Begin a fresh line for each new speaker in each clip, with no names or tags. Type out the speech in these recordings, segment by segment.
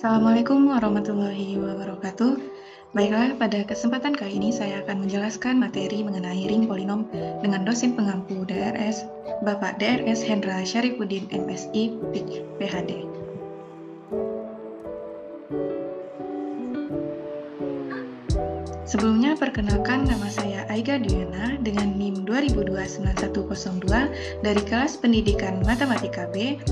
Assalamualaikum warahmatullahi wabarakatuh. Baiklah, pada kesempatan kali ini saya akan menjelaskan materi mengenai ring polinom dengan dosen pengampu DRS, Bapak DRS Hendra Syarifuddin MSI, PhD. Sebelumnya, perkenalkan nama saya Aiga Duyana dengan NIM 20029102 dari kelas pendidikan Matematika B.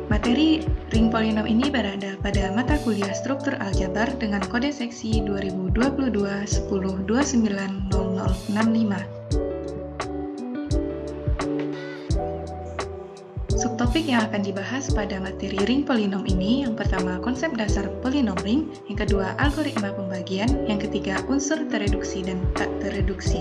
Materi ring polinom ini berada pada mata kuliah struktur aljabar dengan kode seksi 2022-10-290065. Subtopik yang akan dibahas pada materi ring polinom ini, yang pertama konsep dasar polinom ring, yang kedua algoritma pembagian, yang ketiga unsur tereduksi dan tak tereduksi.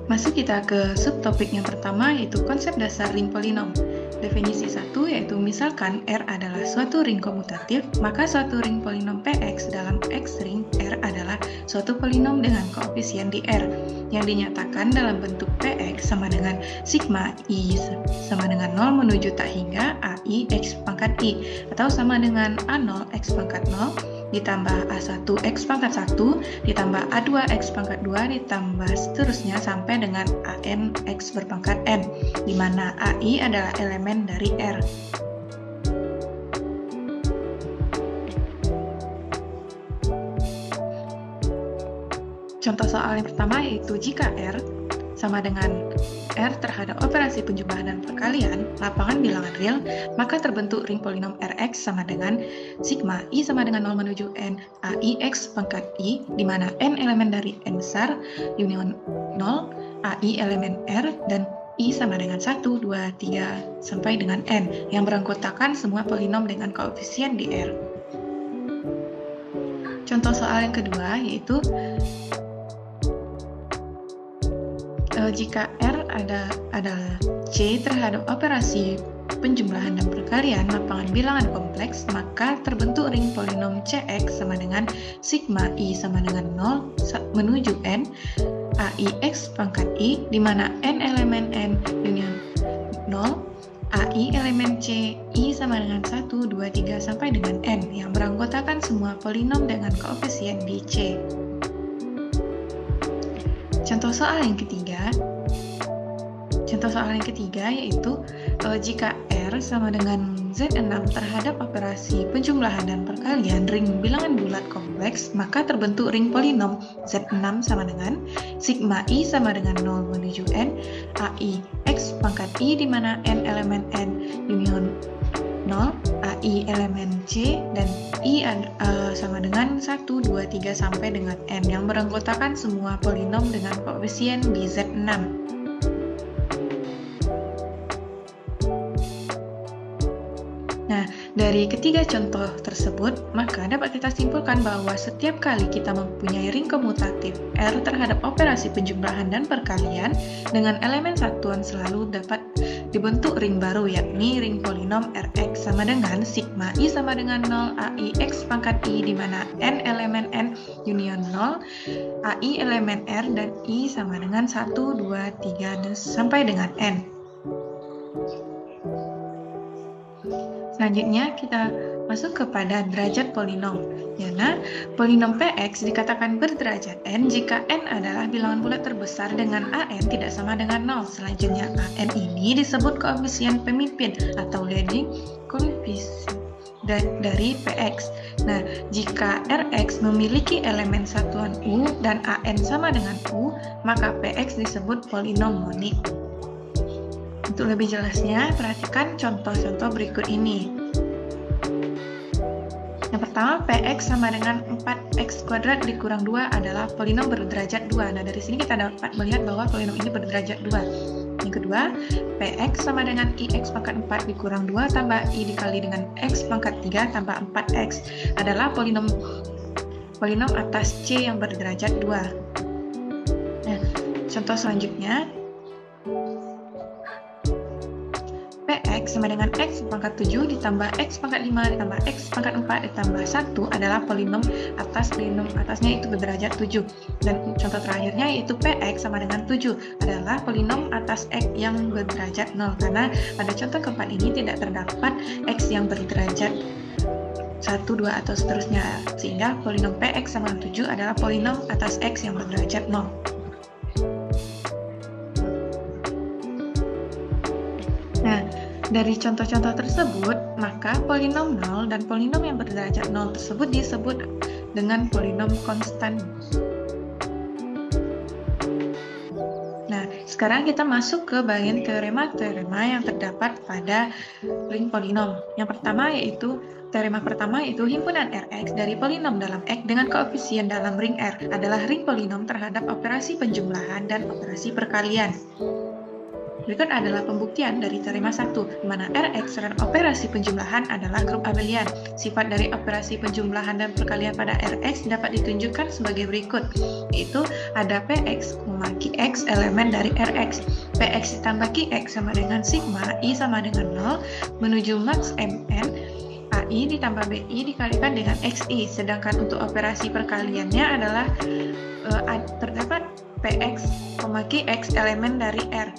Masuk kita ke subtopik yang pertama, yaitu konsep dasar ring polinom. Definisi 1 yaitu misalkan R adalah suatu ring komutatif, maka suatu ring polinom Px dalam X ring R adalah suatu polinom dengan koefisien di R yang dinyatakan dalam bentuk Px sama dengan sigma I sama dengan 0 menuju tak hingga AI X pangkat I, atau sama dengan A0 X pangkat 0 ditambah A1 X pangkat 1 ditambah A2 X pangkat 2 ditambah seterusnya sampai dengan AN X berpangkat N, di mana AI adalah elemen dari R. Contoh soal yang pertama yaitu jika R sama dengan R terhadap operasi penjumlahan dan perkalian lapangan bilangan real, maka terbentuk ring polinom Rx sama dengan sigma I sama dengan 0 menuju N AI X pangkat I, di mana N elemen dari N besar union 0, AI elemen R, dan I sama dengan 1, 2, 3, sampai dengan N, yang beranggotakan semua polinom dengan koefisien di R. Contoh soal yang kedua yaitu jika R adalah C terhadap operasi penjumlahan dan perkalian lapangan bilangan kompleks, maka terbentuk ring polinom Cx sama dengan sigma I sama dengan 0 menuju N AI X pangkat I, di mana N elemen N union 0, AI elemen C, I sama dengan 1, 2, 3, sampai dengan N, yang beranggotakan semua polinom dengan koefisien di C. Contoh soal yang ketiga yaitu jika R sama dengan Z6 terhadap operasi penjumlahan dan perkalian ring bilangan bulat kompleks, maka terbentuk ring polinom Z6 sama dengan sigma I sama dengan 0 menuju N AI X pangkat I, di mana N elemen N union 0, AI elemen C, dan I sama dengan 1, 2, 3, sampai dengan N, yang beranggotakan semua polinom dengan koefisien di Z6. Nah, dari ketiga contoh tersebut, maka dapat kita simpulkan bahwa setiap kali kita mempunyai ring komutatif R terhadap operasi penjumlahan dan perkalian dengan elemen satuan, selalu dapat dibentuk ring baru, yakni ring polinom Rx sama dengan sigma I sama dengan 0 AI X pangkat I, di mana N elemen N union 0, AI elemen R, dan I sama dengan 1, 2, 3, dan sampai dengan N. Selanjutnya kita masuk kepada derajat polinom. Yana, polinom Px dikatakan berderajat N jika N adalah bilangan bulat terbesar dengan AN tidak sama dengan 0. Selanjutnya AN ini disebut koefisien pemimpin atau leading coefficient dari Px. Nah, jika Rx memiliki elemen satuan U dan AN sama dengan U, maka Px disebut polinom monik. Untuk lebih jelasnya, perhatikan contoh-contoh berikut ini. Yang pertama, Px sama dengan 4x kuadrat dikurang 2 adalah polinom berderajat 2. Nah, dari sini kita dapat melihat bahwa polinom ini berderajat 2. Yang kedua, Px sama dengan Ix pangkat 4 dikurang 2 tambah I dikali dengan X pangkat 3 tambah 4x adalah polinom atas C yang berderajat 2. Nah, contoh selanjutnya, Px PX sama dengan X pangkat 7 ditambah X pangkat 5 ditambah X pangkat 4 ditambah 1 adalah polinom atas atasnya itu berderajat 7. Dan contoh terakhirnya yaitu PX sama dengan 7 adalah polinom atas X yang berderajat 0, karena pada contoh keempat ini tidak terdapat X yang berderajat 1, 2, atau seterusnya, sehingga polinom PX sama dengan 7 adalah polinom atas X yang berderajat 0. Nah, dari contoh-contoh tersebut, maka polinom 0 dan polinom yang berderajat 0 tersebut disebut dengan polinom konstan. Nah, sekarang kita masuk ke bagian teorema-teorema yang terdapat pada ring polinom. Yang pertama yaitu teorema pertama yaitu himpunan Rx dari polinom dalam X dengan koefisien dalam ring R adalah ring polinom terhadap operasi penjumlahan dan operasi perkalian. Berikut adalah pembuktian dari teorema 1, di mana Rx dan operasi penjumlahan adalah grup abelian. Sifat dari operasi penjumlahan dan perkalian pada Rx dapat ditunjukkan sebagai berikut, yaitu ada Px, Qx elemen dari Rx. Px ditambah Qx sama dengan sigma I sama dengan 0 menuju max Mn AI ditambah BI dikalikan dengan XI. Sedangkan untuk operasi perkaliannya adalah terdapat Px, Qx elemen dari R.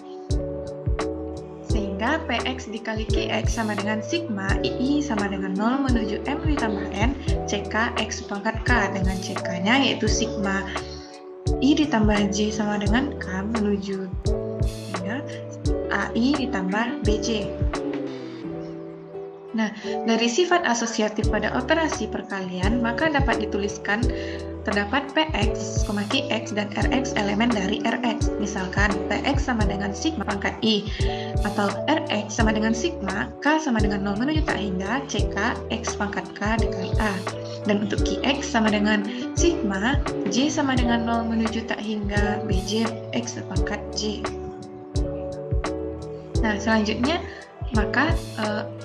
Sehingga Px dikali Qx sama dengan sigma II sama dengan 0 menuju M ditambah N CK X pangkat K, dengan CK-nya yaitu sigma I ditambah J sama dengan K menuju ya, AI ditambah BJ. Nah, dari sifat asosiatif pada operasi perkalian, maka dapat dituliskan terdapat Px, Qx, dan Rx elemen dari Rx. Misalkan Px sama dengan sigma pangkat I, atau Rx sama dengan sigma, K sama dengan 0 menuju tak hingga, CK, X pangkat K dikali A. Dan untuk Qx sama dengan sigma, J sama dengan 0 menuju tak hingga, BJ, X pangkat J. Nah, selanjutnya, maka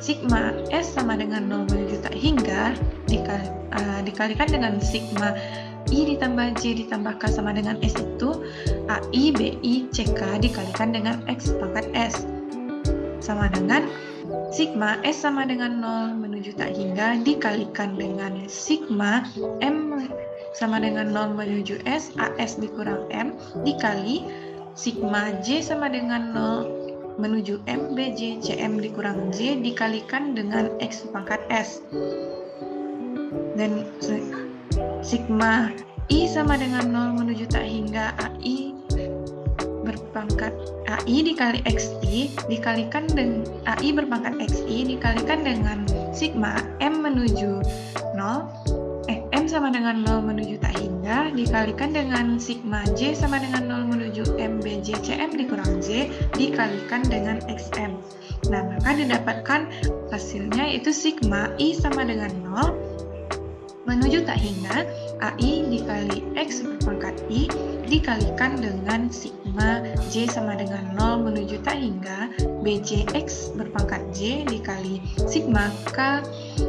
sigma S sama dengan 0 menuju tak hingga dikalikan dengan sigma I ditambah J ditambah K sama dengan S itu AI, BI, CK dikalikan dengan X pangkat S sama dengan sigma S sama dengan 0 menuju tak hingga dikalikan dengan sigma M sama dengan 0 menuju S, AS dikurang M dikali sigma J sama dengan 0 menuju M, BJ, CM dikurang J dikalikan dengan X pangkat S. Dan sigma I sama dengan 0 menuju tak hingga AI berpangkat AI dikali XI dikalikan dengan AI berpangkat XI dikalikan dengan sigma M menuju 0 M sama dengan 0 menuju tak hingga dikalikan dengan sigma J sama dengan 0 menuju M, BJ, CM dikurang J dikalikan dengan XM. Nah, maka didapatkan hasilnya yaitu sigma I sama dengan 0 menuju tak hingga AI dikali X berpangkat I dikalikan dengan sigma J sama dengan 0 menuju tak hingga BJ X berpangkat J dikali sigma K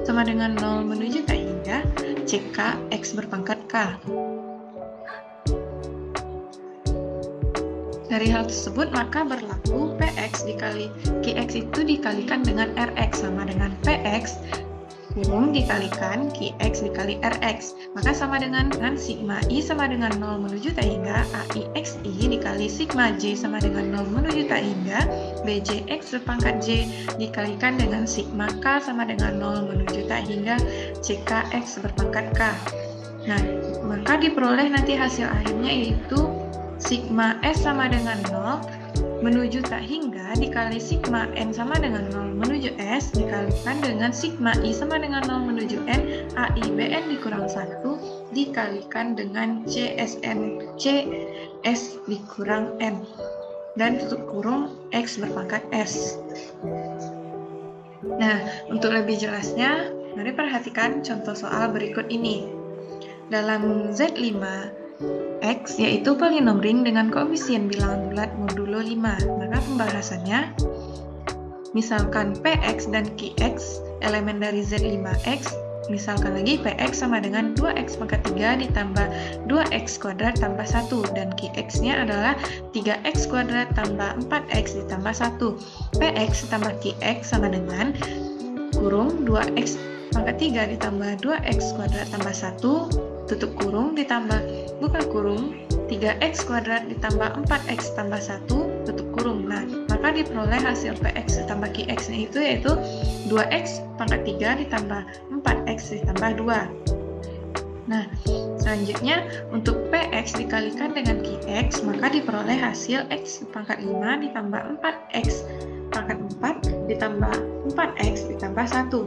sama dengan 0 menuju tak hingga CK X berpangkat K. Dari hal tersebut maka berlaku Px dikali Qx itu dikalikan dengan Rx sama dengan Px kurung dikalikan Qx dikali Rx, maka sama dengan sigma I sama dengan 0 menuju tak hingga AI XI dikali sigma J sama dengan 0 menuju tak hingga BJ X berpangkat J dikalikan dengan sigma K sama dengan 0 menuju tak hingga CK X berpangkat K. Nah, maka diperoleh nanti hasil akhirnya yaitu sigma S sama dengan 0 menuju tak hingga dikali sigma N sama dengan 0 menuju S dikalikan dengan sigma I sama dengan 0 menuju N AI BN dikurang 1 dikalikan dengan CSN CS dikurang N dan tutup kurung X berpangkat S. Nah, untuk lebih jelasnya mari perhatikan contoh soal berikut ini. Dalam Z5 X yaitu polinom ring dengan koefisien bilangan bulat modulo 5. Maka pembahasannya misalkan Px dan Qx elemen dari Z5X misalkan lagi Px sama dengan 2x pangkat 3 ditambah 2x kuadrat tambah 1, dan Qx-nya adalah 3x kuadrat tambah 4x ditambah 1. Px tambah Qx sama dengan kurung 2x pangkat 3 ditambah 2x kuadrat tambah 1, tutup kurung ditambah buka kurung 3x kuadrat ditambah 4x tambah 1, tutup kurung. Nah, maka diperoleh hasil Px ditambah Qx-nya itu yaitu 2x pangkat 3 ditambah 4x ditambah 2. Nah, selanjutnya untuk Px dikalikan dengan Qx, maka diperoleh hasil x pangkat 5 ditambah 4x pangkat 4 ditambah 4x ditambah 1.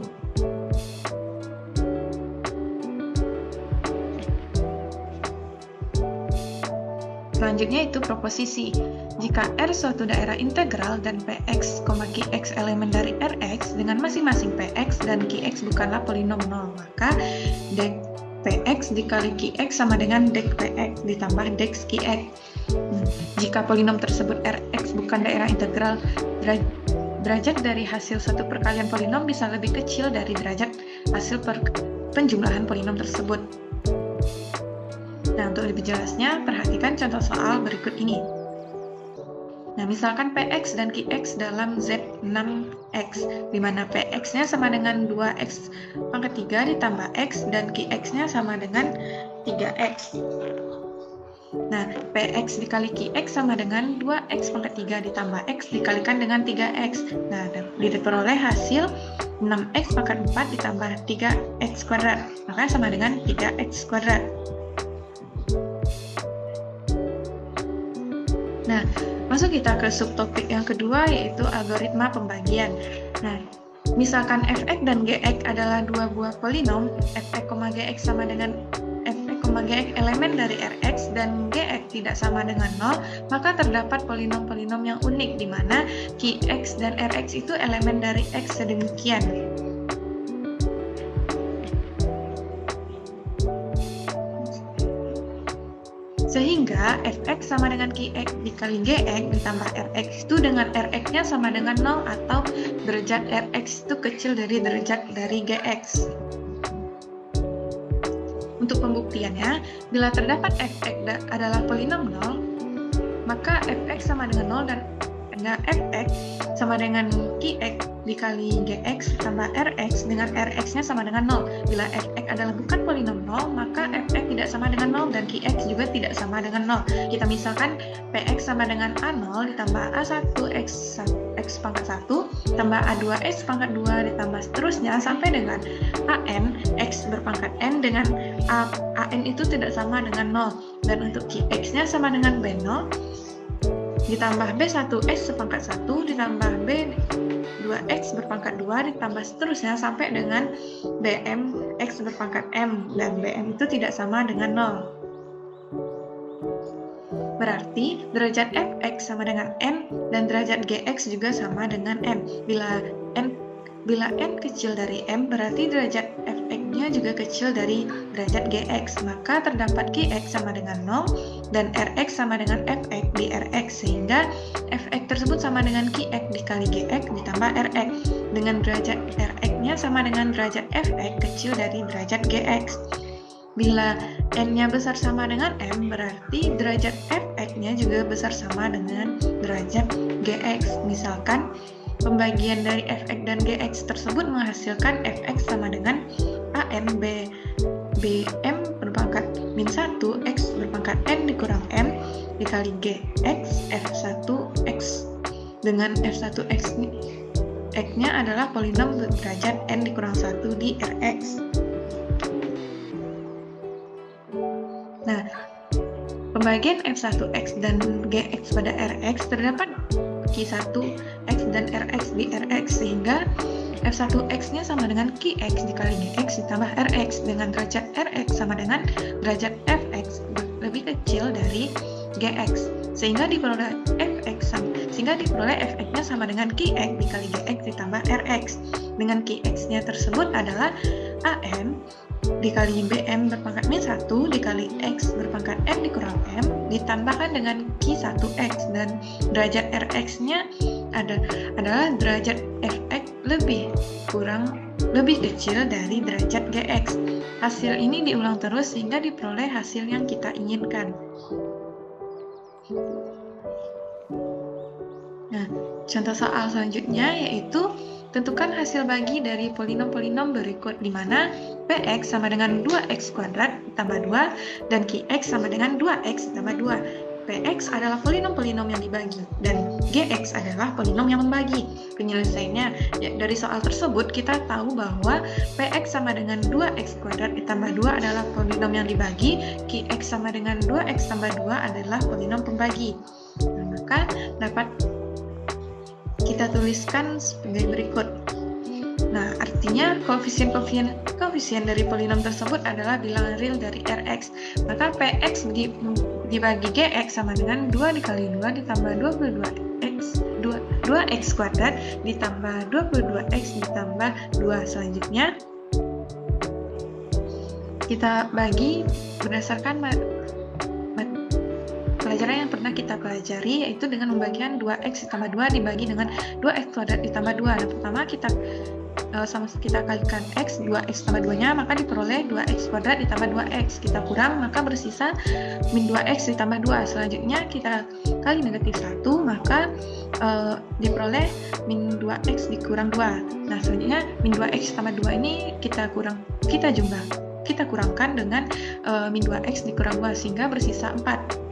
Selanjutnya itu proposisi. Jika R suatu daerah integral dan Px, Qx elemen dari Rx dengan masing-masing Px dan Qx bukanlah polinom 0, maka dek Px dikali Qx sama dengan dek Px ditambah dek Qx. Jika polinom tersebut Rx bukan daerah integral, derajat dari hasil suatu perkalian polinom bisa lebih kecil dari derajat hasil penjumlahan polinom tersebut. Nah, untuk lebih jelasnya, perhatikan contoh soal berikut ini. Nah, misalkan Px dan Qx dalam Z6x, di mana Px-nya sama dengan 2x pangkat 3 ditambah x, dan Qx-nya sama dengan 3x. Nah, Px dikali Qx sama dengan 2x pangkat 3 ditambah x dikalikan dengan 3x. Nah, diperoleh hasil 6x pangkat 4 ditambah 3x kuadrat, maka sama dengan 3x kuadrat. Nah, masuk kita ke subtopik yang kedua, yaitu algoritma pembagian. Nah, misalkan fx dan gx adalah dua buah polinom, fx, gx sama dengan fx, gx elemen dari rx dan gx tidak sama dengan 0, maka terdapat polinom-polinom yang unik di mana qx dan rx itu elemen dari x sedemikian. Sehingga fx sama dengan qx dikali gx ditambah rx itu dengan rx-nya sama dengan 0 atau derajat rx itu kecil dari derajat dari gx. Untuk pembuktiannya, bila terdapat fx adalah polinom 0, maka fx sama dengan 0 dan fx sama dengan qx dikali gx ditambah rx dengan rx-nya sama dengan 0. Bila fx adalah bukan polinom 0, maka fx tidak sama dengan 0 dan qx juga tidak sama dengan 0. Kita misalkan px sama dengan a0 ditambah a1 x pangkat 1 tambah a2x pangkat 2 ditambah seterusnya sampai dengan an x berpangkat n dengan an itu tidak sama dengan 0. Dan untuk qx-nya sama dengan b0 ditambah b1x sepangkat 1 ditambah b2x berpangkat 2 ditambah seterusnya sampai dengan bm x berpangkat m, dan bm itu tidak sama dengan 0. Berarti derajat fx sama dengan n dan derajat gx juga sama dengan m. Bila n kecil dari m, berarti derajat fx-nya juga kecil dari derajat gx, maka terdapat qx sama dengan 0 dan rx sama dengan fx di rx, sehingga fx tersebut sama dengan qx dikali gx ditambah rx, dengan derajat rx-nya sama dengan derajat fx kecil dari derajat gx. Bila n-nya besar sama dengan m, berarti derajat fx-nya juga besar sama dengan derajat gx. Misalkan pembagian dari fx dan gx tersebut menghasilkan fx sama dengan an bm berpangkat min 1 x berpangkat n dikurang m dikali gx f1x, dengan f1x nya adalah polinom derajat n dikurang 1 di rx. Nah, pembagian f1x dan gx pada rx terdapat q1x dan rx di rx, sehingga f1x-nya sama dengan qx dikali gx ditambah rx, dengan derajat rx sama dengan derajat fx lebih kecil dari gx, sehingga diperoleh fx-nya sama dengan qx dikali gx ditambah rx, dengan qx-nya tersebut adalah an dikali bm berpangkat min 1 dikali x berpangkat n dikurang m ditambahkan dengan q1x, dan derajat rx-nya adalah derajat fx lebih kurang lebih kecil dari derajat Gx. Hasil ini diulang terus sehingga diperoleh hasil yang kita inginkan. Nah, contoh soal selanjutnya yaitu tentukan hasil bagi dari polinom-polinom berikut, di mana Px sama dengan 2x kuadrat ditambah 2 dan Qx sama dengan 2x ditambah 2. Px adalah polinom-polinom yang dibagi dan Gx adalah polinom yang membagi. Penyelesaiannya, ya, dari soal tersebut kita tahu bahwa Px sama dengan 2x kuadrat ditambah 2 adalah polinom yang dibagi, Qx sama dengan 2x tambah 2 adalah polinom pembagi. Nah, maka dapat kita tuliskan sebagai berikut. Nah, artinya koefisien dari polinom tersebut adalah bilangan real dari Rx. Maka Px dibagi Gx sama dengan 2 dikali 2 ditambah 2x kuadrat ditambah 22x ditambah 2. Selanjutnya kita bagi berdasarkan pelajaran yang pernah kita pelajari, yaitu dengan membagikan 2x ditambah 2 dibagi dengan 2x kuadrat ditambah 2. Nah, pertama kita kalikan x, 2x tambah 2-nya, maka diperoleh 2x kuadrat ditambah 2x. Kita kurang, maka bersisa min 2x ditambah 2. Selanjutnya kita kali negatif 1, maka diperoleh min 2x dikurang 2. Nah, selanjutnya min 2x tambah 2 ini kita kurangkan dengan min 2x dikurang 2 sehingga bersisa 4.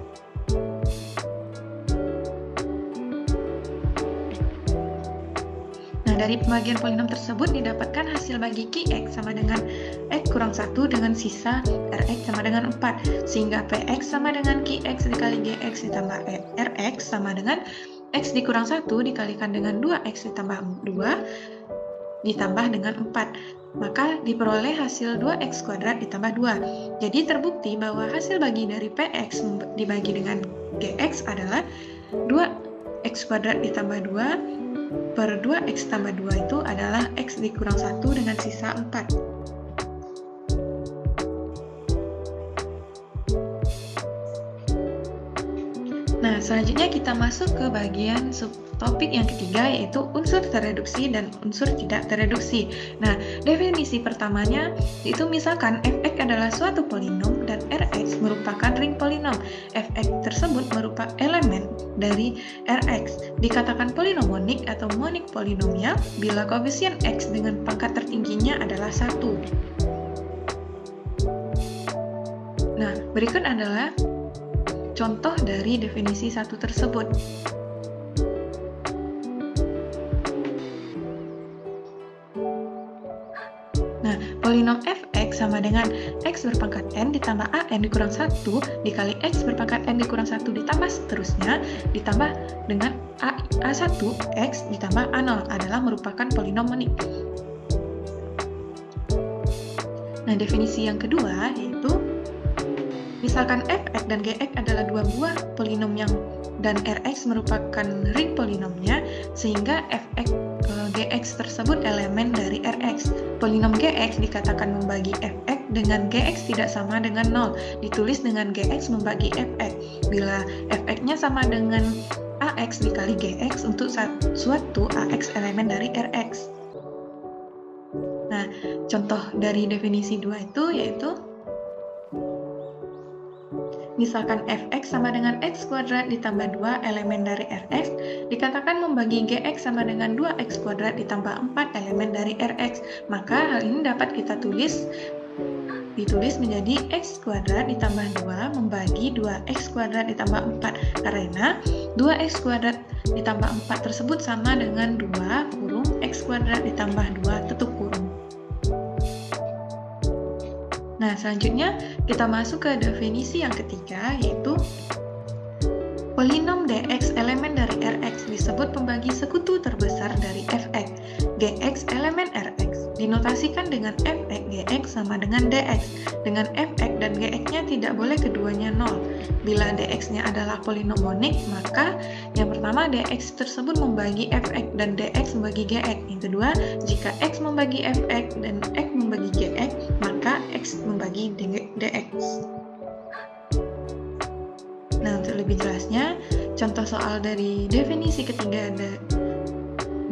Dari pembagian polinom tersebut didapatkan hasil bagi Qx sama dengan x kurang 1 dengan sisa Rx sama dengan 4, sehingga Px sama dengan Qx dikali Gx ditambah Rx sama dengan x dikurang 1 dikalikan dengan 2x ditambah 2 ditambah dengan 4. Maka diperoleh hasil 2x kuadrat ditambah 2. Jadi terbukti bahwa hasil bagi dari Px dibagi dengan Gx adalah 2x kuadrat ditambah 2 per 2x tambah 2 itu adalah x dikurang 1 dengan sisa 4. Nah, selanjutnya kita masuk ke bagian subtopik yang ketiga, yaitu unsur tereduksi dan unsur tidak tereduksi. Nah, definisi pertamanya itu misalkan fx adalah suatu polinom dan Rx merupakan ring polinom. Fx tersebut merupakan elemen dari Rx. Dikatakan polinom monik atau monik polinomial bila koefisien x dengan pangkat tertingginya adalah 1. Nah, berikut adalah contoh dari definisi satu tersebut. Nah, polinom fx sama dengan x berpangkat n ditambah an dikurang 1 dikali x berpangkat n dikurang 1 ditambah seterusnya ditambah dengan a1 x ditambah a0 adalah merupakan polinom monik. Nah, definisi yang kedua yaitu misalkan fx dan gx adalah dua buah polinom dan Rx merupakan ring polinomnya, sehingga fx gx tersebut elemen dari Rx. Polinom gx dikatakan membagi fx dengan gx tidak sama dengan 0, ditulis dengan gx membagi fx. Bila fx-nya sama dengan ax dikali gx untuk suatu ax elemen dari Rx. Nah, contoh dari definisi 2 itu yaitu misalkan fx sama dengan x kuadrat ditambah 2 elemen dari Rx, dikatakan membagi gx sama dengan 2x kuadrat ditambah 4 elemen dari Rx. Maka hal ini dapat kita ditulis menjadi x kuadrat ditambah 2 membagi 2x kuadrat ditambah 4, karena 2x kuadrat ditambah 4 tersebut sama dengan 2 kurung x kuadrat ditambah 2 tutup kurung. Nah, selanjutnya kita masuk ke definisi yang ketiga, yaitu polinom dx elemen dari Rx disebut pembagi sekutu terbesar dari fx. Gx elemen Rx dinotasikan dengan fx gx sama dengan dx. Dengan fx dan gx-nya tidak boleh keduanya 0. Bila dx-nya adalah polinom monik, maka yang pertama dx tersebut membagi fx dan dx membagi gx. Yang kedua, jika x membagi fx dan x membagi gx, maka x membagi dx. Nah, untuk lebih jelasnya, contoh soal dari definisi ketiga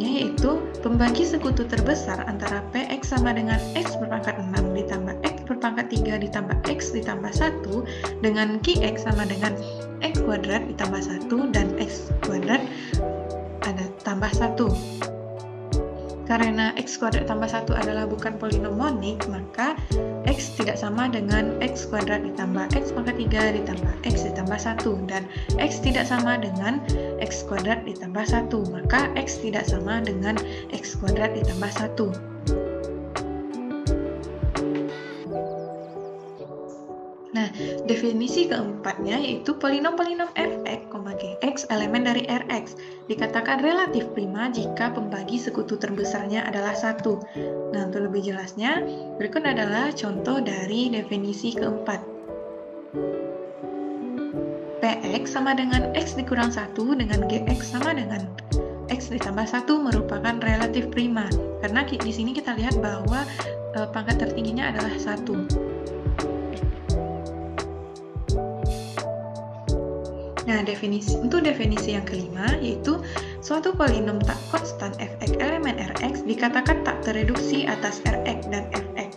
yaitu pembagi sekutu terbesar antara Px sama dengan X berpangkat 6 ditambah X berpangkat 3 ditambah X ditambah 1 dengan Qx sama dengan X kuadrat ditambah 1 dan X kuadrat ada tambah 1. Karena X kuadrat tambah 1 adalah bukan polinom monik, maka X tidak sama dengan X kuadrat ditambah X pangkat 3 ditambah X ditambah 1, dan X tidak sama dengan X kuadrat ditambah 1, maka X tidak sama dengan X kuadrat ditambah 1. Nah, definisi keempatnya yaitu polinom-polinom fx, gx elemen dari Rx dikatakan relatif prima jika pembagi sekutu terbesarnya adalah 1. Nah, untuk lebih jelasnya, berikut adalah contoh dari definisi keempat. Px sama dengan X dikurang 1 dengan Gx sama dengan X ditambah 1 merupakan relatif prima, karena di sini kita lihat bahwa pangkat tertingginya adalah 1. Nah, untuk definisi yang kelima yaitu suatu polinom tak konstan fx elemen Rx dikatakan tak tereduksi atas Rx dan fx.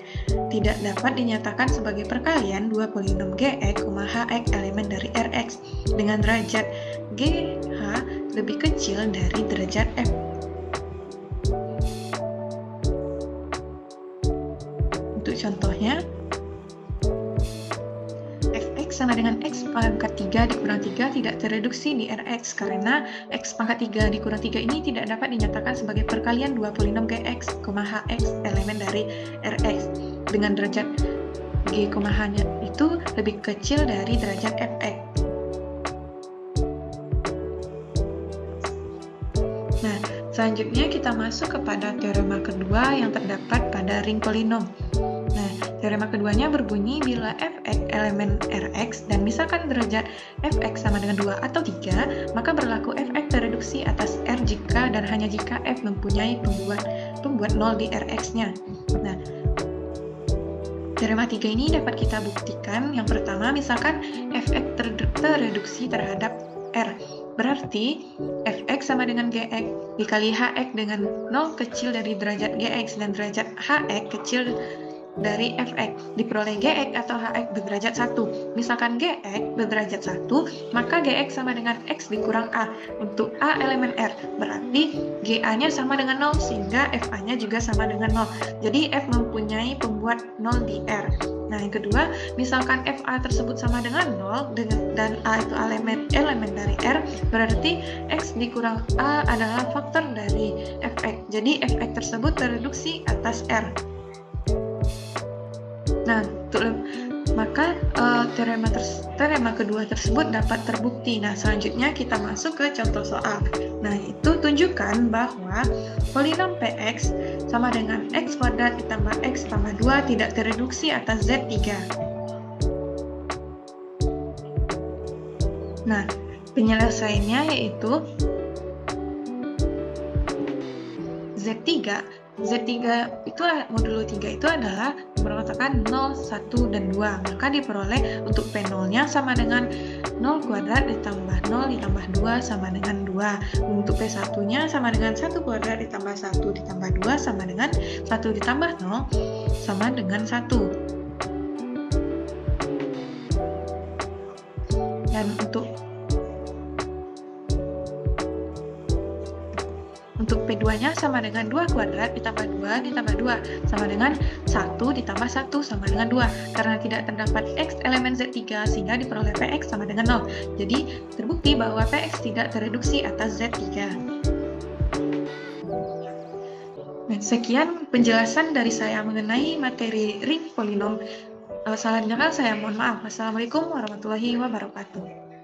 Tidak dapat dinyatakan sebagai perkalian dua polinom Gx, Hx elemen dari Rx dengan derajat Gh lebih kecil dari derajat f. Untuk contohnya, sama dengan X pangkat 3 dikurang 3 tidak tereduksi di Rx karena X pangkat 3 dikurang 3 ini tidak dapat dinyatakan sebagai perkalian dua polinom Gx, Hx elemen dari Rx dengan derajat G, H-nya itu lebih kecil dari derajat Fx. Nah, selanjutnya kita masuk kepada teorema kedua yang terdapat pada ring polinom. Nah, teorema keduanya berbunyi bila fx elemen Rx dan misalkan derajat fx sama dengan 2 atau 3, maka berlaku fx tereduksi atas R jika dan hanya jika f mempunyai pembuat 0 di Rx-nya. Nah, teorema 3 ini dapat kita buktikan. Yang pertama, misalkan fx tereduksi terhadap R. Berarti fx sama dengan gx dikali hx dengan 0 kecil dari derajat gx dan derajat hx kecil dari fx diperoleh gx atau hx berderajat 1. Misalkan gx berderajat 1, maka gx sama dengan x dikurang a. Untuk a elemen R, berarti ga-nya sama dengan 0 sehingga fa-nya juga sama dengan 0. Jadi f mempunyai pembuat 0 di R. Nah, yang kedua, misalkan fa tersebut sama dengan 0 dan a itu elemen dari R, berarti x dikurang a adalah faktor dari fx. Jadi fx tersebut tereduksi atas R. Nah, maka teorema kedua tersebut dapat terbukti. Nah, selanjutnya kita masuk ke contoh soal. Nah, itu tunjukkan bahwa polinom Px sama dengan x kuadrat ditambah x tambah 2 tidak tereduksi atas Z3. Nah, penyelesaiannya yaitu Z3 itu modulo 3 itu adalah merupakan 0, 1, dan 2. Maka diperoleh untuk P0-nya sama dengan 0 kuadrat ditambah 0 ditambah 2 sama dengan 2. Untuk P1-nya sama dengan 1 kuadrat ditambah 1 ditambah 2 sama dengan 1 ditambah 0 sama dengan 1. Dan untuk P2-nya sama dengan 2 kuadrat ditambah 2 ditambah 2 sama dengan 1 ditambah 1 sama dengan 2. Karena tidak terdapat X elemen Z3 sehingga diperoleh Px sama dengan 0. Jadi terbukti bahwa Px tidak tereduksi atas Z3. Nah, sekian penjelasan dari saya mengenai materi ring polinom. Salahnya saya mohon maaf. Wassalamualaikum warahmatullahi wabarakatuh.